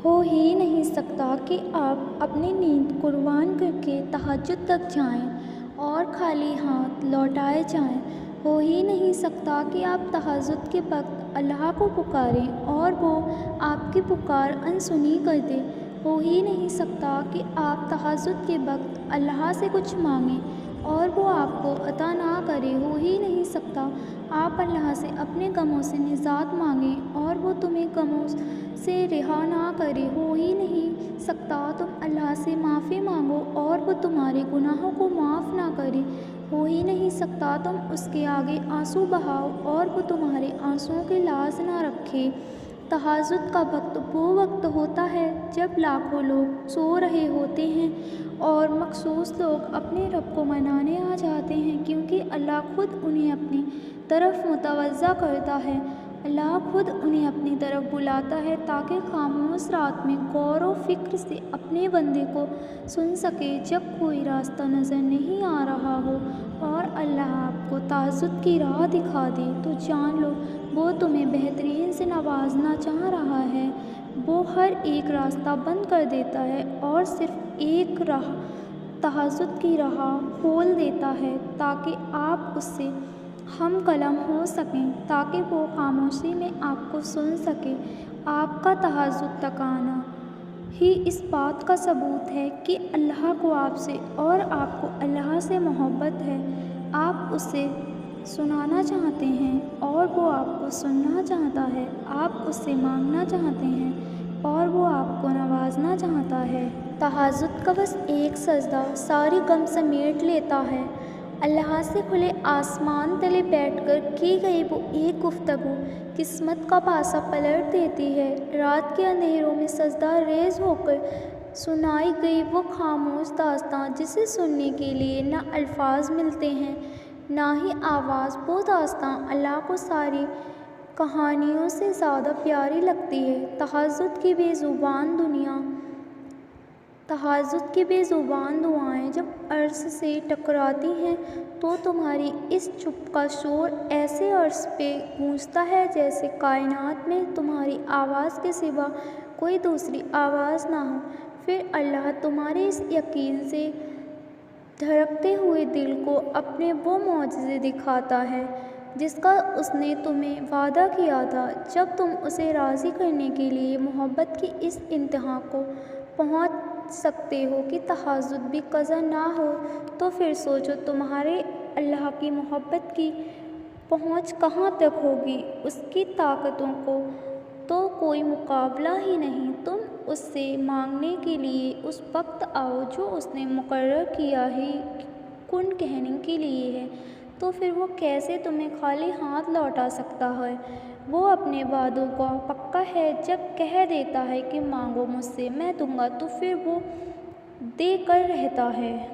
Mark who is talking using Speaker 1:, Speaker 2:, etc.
Speaker 1: ہو ہی نہیں سکتا کہ آپ اپنی نیند قربان کر کے تہجد تک جائیں اور خالی ہاتھ لوٹائے جائیں۔ ہو ہی نہیں سکتا کہ آپ تہجد کے وقت اللہ کو پکاریں اور وہ آپ کی پکار انسنی کر دے۔ ہو ہی نہیں سکتا کہ آپ تہجد کے وقت اللہ سے کچھ مانگیں اور وہ آپ کو عطا نہ کرے۔ ہو ہی نہیں سکتا آپ اللہ سے اپنے غموں سے نجات مانگیں اور وہ تمہیں غموں سے رہا نہ کرے۔ ہو ہی نہیں سکتا تم اللہ سے معافی مانگو اور وہ تمہارے گناہوں کو معاف نہ کرے۔ ہو ہی نہیں سکتا تم اس کے آگے آنسو بہاؤ اور وہ تمہارے آنسوؤں کی لاز نہ رکھے۔ تہجد کا وقت وہ وقت ہوتا ہے جب لاکھوں لوگ سو رہے ہوتے ہیں اور مخصوص لوگ اپنے رب کو منانے آ جاتے ہیں، کیونکہ اللہ خود انہیں اپنی طرف متوجہ کرتا ہے۔ اللہ خود انہیں اپنی طرف بلاتا ہے تاکہ خاموش رات میں غور و فکر سے اپنے بندے کو سن سکے۔ جب کوئی راستہ نظر نہیں آ رہا ہو اور اللہ آپ کو تہجد کی راہ دکھا دے تو جان لو وہ تمہیں بہترین سے نوازنا چاہ رہا ہے۔ وہ ہر ایک راستہ بند کر دیتا ہے اور صرف ایک راہ تہجد کی راہ کھول دیتا ہے تاکہ آپ اس سے ہم کلام ہو سکیں، تاکہ وہ خاموشی میں آپ کو سن سکے۔ آپ کا تہجد تک آنا ہی اس بات کا ثبوت ہے کہ اللہ کو آپ سے اور آپ کو اللہ سے محبت ہے۔ آپ اسے سنانا چاہتے ہیں اور وہ آپ کو سننا چاہتا ہے۔ آپ اس سے مانگنا چاہتے ہیں اور وہ آپ کو نوازنا چاہتا ہے۔ تہجد کا بس ایک سجدہ ساری غم سمیٹ لیتا ہے۔ اللہ سے کھلے آسمان تلے بیٹھ کر کی گئی وہ ایک گفتگو قسمت کا پاسا پلٹ دیتی ہے۔ رات کے اندھیروں میں سجدہ ریز ہو کر سنائی گئی وہ خاموش داستاں جسے سننے کے لیے نہ الفاظ ملتے ہیں نہ ہی آواز، وہ داستاں اللہ کو ساری کہانیوں سے زیادہ پیاری لگتی ہے۔ تہجد کی بے زبان دعائیں جب عرش سے ٹکراتی ہیں تو تمہاری اس چپ کا شور ایسے عرش پہ گونجتا ہے جیسے کائنات میں تمہاری آواز کے سوا کوئی دوسری آواز نہ ہو۔ پھر اللہ تمہارے اس یقین سے دھڑکتے ہوئے دل کو اپنے وہ معجزے دکھاتا ہے جس کا اس نے تمہیں وعدہ کیا تھا۔ جب تم اسے راضی کرنے کے لیے محبت کی اس انتہا کو پہنچ سکتے ہو کہ تہجد بھی قضا نہ ہو تو پھر سوچو تمہارے اللہ کی محبت کی پہنچ کہاں تک ہوگی۔ اس کی طاقتوں کو تو کوئی مقابلہ ہی نہیں۔ تم اس سے مانگنے کے لیے اس وقت آؤ جو اس نے مقرر کیا ہی کن کہنے کے لیے ہے، تو پھر وہ کیسے تمہیں خالی ہاتھ لوٹا سکتا ہے۔ وہ اپنے وعدوں کا پکا ہے، جب کہہ دیتا ہے کہ مانگو مجھ سے میں دوں گا تو پھر وہ دے کر رہتا ہے۔